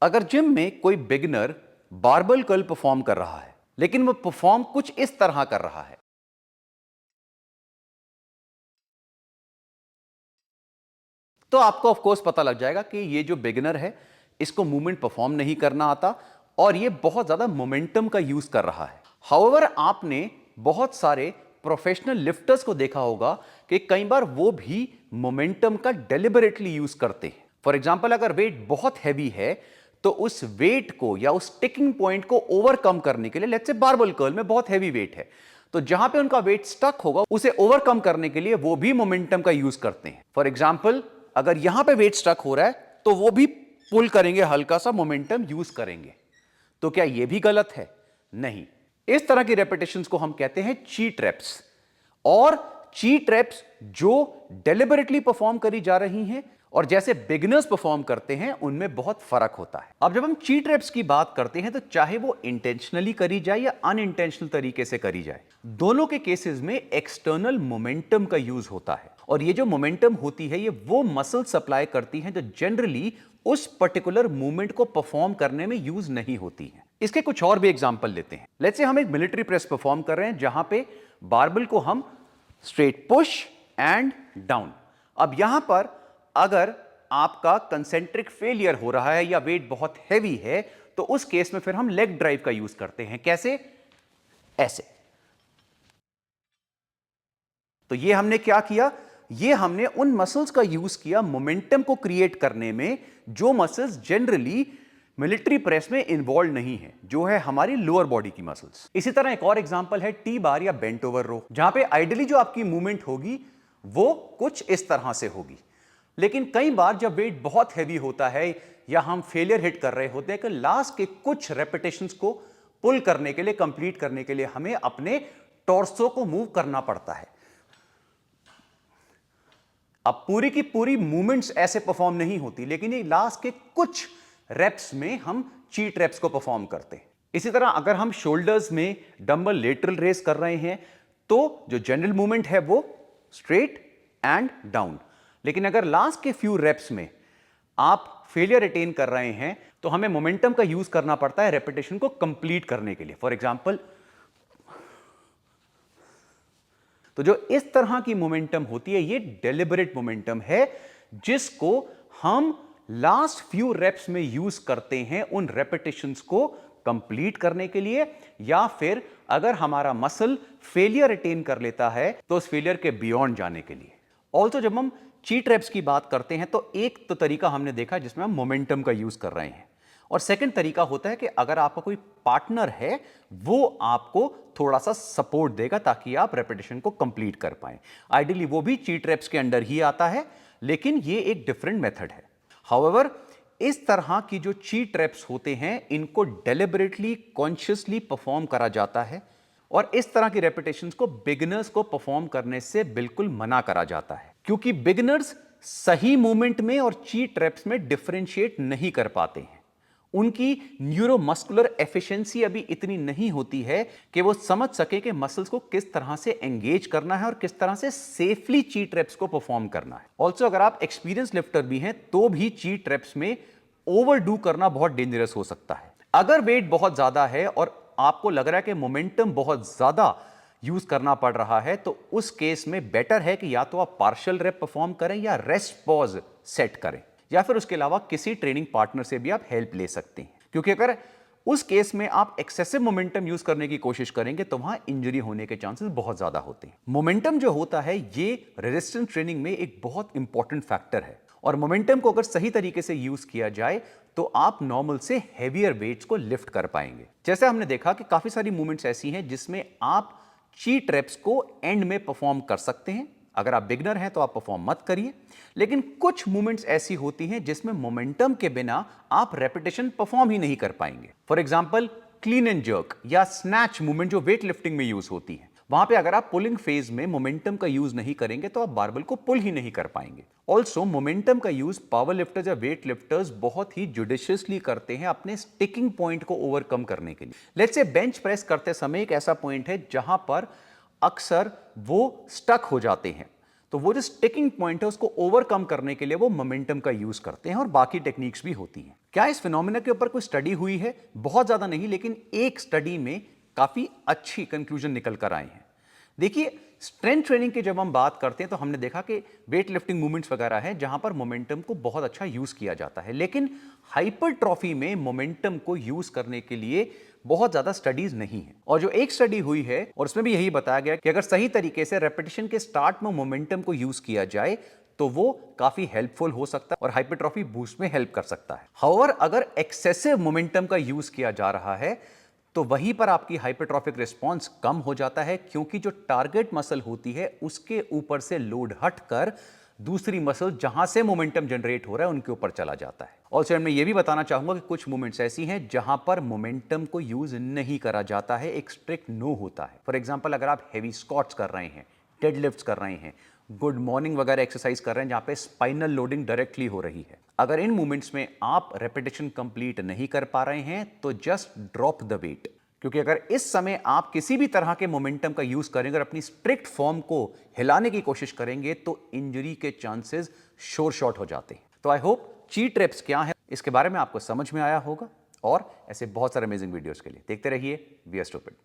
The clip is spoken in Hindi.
अगर जिम में कोई बिगिनर बारबल कर्ल परफॉर्म कर रहा है, लेकिन वो परफॉर्म कुछ इस तरह कर रहा है, तो आपको ऑफ कोर्स पता लग जाएगा कि ये जो बिगिनर है इसको मूवमेंट परफॉर्म नहीं करना आता और ये बहुत ज्यादा मोमेंटम का यूज कर रहा है। हाउएवर आपने बहुत सारे प्रोफेशनल लिफ्टर्स को देखा होगा कि कई बार वो भी मोमेंटम का डेलिबरेटली यूज करते हैं। फॉर एग्जाम्पल, अगर वेट बहुत हैवी है तो उस वेट को या उस टिकिंग पॉइंट को ओवरकम करने के लिए, लेट्स से बारबल कर्ल में बहुत हैवी वेट है, तो जहां पे उनका वेट स्टक होगा उसे ओवरकम करने के लिए वो भी मोमेंटम का यूज करते हैं। फॉर एग्जाम्पल, अगर यहां पे वेट स्टक हो रहा है तो वो भी पुल करेंगे, हल्का सा मोमेंटम यूज करेंगे। तो क्या ये भी गलत है? नहीं। इस तरह की रेपिटेशंस को हम कहते हैं चीट रेप्स। और चीट रेप्स जो डेलिबरेटली परफॉर्म करी जा रही हैं और जैसे बिगिनर्स परफॉर्म करते हैं उनमें बहुत फर्क होता है। अब जब हम चीट रेप्स की बात करते हैं तो चाहे वो इंटेंशनली करी जाए या अनइंटेंशनल तरीके से करी जाए, दोनों के केसेस में एक्सटर्नल मोमेंटम का यूज होता है। और ये जो मोमेंटम होती है ये वो मसल सप्लाई करती है जो जनरली उस पर्टिकुलर मूवमेंट को परफॉर्म करने में यूज नहीं होती है। इसके कुछ और भी एग्जांपल लेते हैं। लेट्स से हम एक मिलिट्री प्रेस परफॉर्म कर रहे हैं जहां पे बारबल को हम स्ट्रेट पुश एंड डाउन। अब यहां पर अगर आपका कंसेंट्रिक फेलियर हो रहा है या वेट बहुत हैवी है तो उस केस में फिर हम लेग ड्राइव का यूज करते हैं। कैसे? ऐसे। तो ये हमने क्या किया? ये हमने उन मसल्स का यूज किया मोमेंटम को क्रिएट करने में जो मसल्स जनरली मिलिट्री प्रेस में इन्वॉल्व नहीं है, जो है हमारी लोअर बॉडी की मसल्स। इसी तरह एक और एग्जांपल है टी बार या बेंट ओवर रो, जहां पे आइडियली जो आपकी मूवमेंट होगी वो कुछ इस तरह से होगी। लेकिन कई बार जब वेट बहुत हैवी होता है या हम फेलियर हिट कर रहे होते हैं कि लास्ट के कुछ रेपिटेशंस को पुल करने के लिए, कंप्लीट करने के लिए हमें अपने टॉर्सो को मूव करना पड़ता है। अब पूरी की पूरी मूवमेंट्स ऐसे परफॉर्म नहीं होती, लेकिन ये लास्ट के कुछ रेप्स में हम चीट रेप्स को परफॉर्म करते हैं। इसी तरह अगर हम शोल्डर्स में डंबल लेटरल रेस कर रहे हैं तो जो जनरल मूवमेंट है वो स्ट्रेट एंड डाउन, लेकिन अगर लास्ट के फ्यू रेप्स में आप फेलियर अटेन कर रहे हैं तो हमें मोमेंटम का यूज करना पड़ता है रेपिटेशन को कंप्लीट करने के लिए। फॉर एग्जांपल, तो जो इस तरह की मोमेंटम होती है ये डेलिबरेट मोमेंटम है जिसको हम लास्ट फ्यू रेप्स में यूज करते हैं उन रेपिटेशंस को कंप्लीट करने के लिए, या फिर अगर हमारा मसल फेलियर अटेन कर लेता है तो उस फेलियर के बियॉन्ड जाने के लिए। ऑल्सो जब हम चीट रेप्स की बात करते हैं तो एक तो तरीका हमने देखा जिसमें हम मोमेंटम का यूज कर रहे हैं, और सेकंड तरीका होता है कि अगर आपका कोई पार्टनर है वो आपको थोड़ा सा सपोर्ट देगा ताकि आप रेपिटेशन को कंप्लीट कर पाएं। आइडियली वो भी चीट रेप्स के अंडर ही आता है, लेकिन ये एक डिफरेंट मेथड है। हाउएवर, इस तरह की जो चीट रेप्स होते हैं इनको डेलिबरेटली, कॉन्शियसली परफॉर्म करा जाता है और इस तरह की रेपिटेशंस को बिगिनर्स को परफॉर्म करने से बिल्कुल मना करा जाता है, क्योंकि बिगिनर्स सही मूवमेंट में और चीट रेप्स में डिफरेंशिएट नहीं कर पाते हैं। उनकी न्यूरोमस्कुलर एफिशिएंसी अभी इतनी नहीं होती है कि वो समझ सके कि मसल्स को किस तरह से एंगेज करना है और किस तरह से सेफली चीट रेप्स को परफॉर्म करना है। ऑल्सो अगर आप एक्सपीरियंस लिफ्टर भी हैं तो भी चीट रेप्स में ओवरडू करना बहुत डेंजरस हो सकता है। अगर वेट बहुत ज्यादा है और आपको लग रहा है कि मोमेंटम बहुत ज्यादा यूज करना पड़ रहा है तो उस केस में बेटर है कि या तो आप पार्शियल रेप परफॉर्म करें या रेस्ट पॉज सेट करें, या फिर उसके अलावा किसी ट्रेनिंग पार्टनर से भी आप हेल्प ले सकते हैं, क्योंकि अगर उस केस में आप एक्सेसिव मोमेंटम यूज करने की कोशिश करेंगे तो वहां इंजरी होने के चांसेस बहुत ज्यादा होते हैं। मोमेंटम जो होता है ये रेजिस्टेंस ट्रेनिंग में एक बहुत इंपॉर्टेंट फैक्टर है, और मोमेंटम को अगर सही तरीके से यूज किया जाए तो आप नॉर्मल से हेवियर वेट्स को लिफ्ट कर पाएंगे। जैसे हमने देखा कि काफी सारी मूवमेंट्स ऐसी हैं जिसमें आप चीट रेप्स को एंड में परफॉर्म कर सकते हैं। अगर आप बिगनर हैं तो आप परफॉर्म मत करिए, लेकिन कुछ मूवमेंट्स ऐसी होती हैं जिसमें मोमेंटम के बिना आप रेपिटेशन परफॉर्म ही नहीं कर पाएंगे। For example, clean and jerk या स्नैच मूवमेंट जो वेट लिफ्टिंग में यूज होती है, वहां पे अगर आप पुलिंग फेज में मोमेंटम का यूज नहीं करेंगे तो आप बारबल को पुल ही नहीं कर पाएंगे। ऑल्सो मोमेंटम का यूज पावर लिफ्टर्स या वेट लिफ्टर्स बहुत ही जुडिशियसली करते हैं अपने स्टिकिंग पॉइंट को ओवरकम करने के लिए। लेट्स से बेंच प्रेस करते समय एक ऐसा पॉइंट है जहां पर अक्सर वो स्टक हो जाते हैं, तो वो जो स्टिकिंग पॉइंट है उसको ओवरकम करने के लिए वो मोमेंटम का यूज करते हैं, और बाकी टेक्निक्स भी होती हैं। क्या इस फिनोमिना के ऊपर कोई स्टडी हुई है? बहुत ज्यादा नहीं, लेकिन एक स्टडी में काफी अच्छी कंक्लूजन निकल कर आए हैं। देखिए, स्ट्रेंथ ट्रेनिंग की जब हम बात करते हैं तो हमने देखा कि वेट लिफ्टिंग मूवमेंट्स वगैरह हैं जहां पर मोमेंटम को बहुत अच्छा यूज किया जाता है, लेकिन हाइपरट्रॉफी में मोमेंटम को यूज करने के लिए बहुत ज्यादा स्टडीज नहीं है। और जो एक स्टडी हुई है और उसमें भी यही बताया गया कि अगर सही तरीके से रेपिटेशन के स्टार्ट में मोमेंटम को यूज किया जाए तो वो काफी हेल्पफुल हो सकता है और हाइपरट्रॉफी बूस्ट में हेल्प कर सकता है। हाउएवर, अगर एक्सेसिव मोमेंटम का यूज किया जा रहा है तो वहीं पर आपकी हाइपरट्रॉफिक रिस्पांस कम हो जाता है, क्योंकि जो टारगेट मसल होती है उसके ऊपर से लोड हटकर दूसरी मसल जहां से मोमेंटम जनरेट हो रहा है उनके ऊपर चला जाता है। ऑल्सो मैं ये भी बताना चाहूंगा कि कुछ मूवमेंट्स ऐसी हैं जहां पर मोमेंटम को यूज नहीं करा जाता है, एक स्ट्रिक्ट नो होता है। फॉर एग्जांपल, अगर आप हेवी स्क्वाट्स कर रहे हैं, डेडलिफ्ट्स कर रहे हैं, गुड मॉर्निंग वगैरह एक्सरसाइज कर रहे हैं जहां पे स्पाइनल लोडिंग डायरेक्टली हो रही है, अगर इन मूवमेंट्स में आप रेपिटेशन कंप्लीट नहीं कर पा रहे हैं तो जस्ट ड्रॉप द वेट, क्योंकि अगर इस समय आप किसी भी तरह के मोमेंटम का यूज करेंगे और अपनी स्ट्रिक्ट फॉर्म को हिलाने की कोशिश करेंगे तो इंजरी के चांसेस श्योर शॉट हो जाते हैं। तो आई होप चीट रेप्स क्या है इसके बारे में आपको समझ में आया होगा, और ऐसे बहुत सारे अमेजिंग वीडियोस के लिए देखते रहिए वी आर स्टूपिड।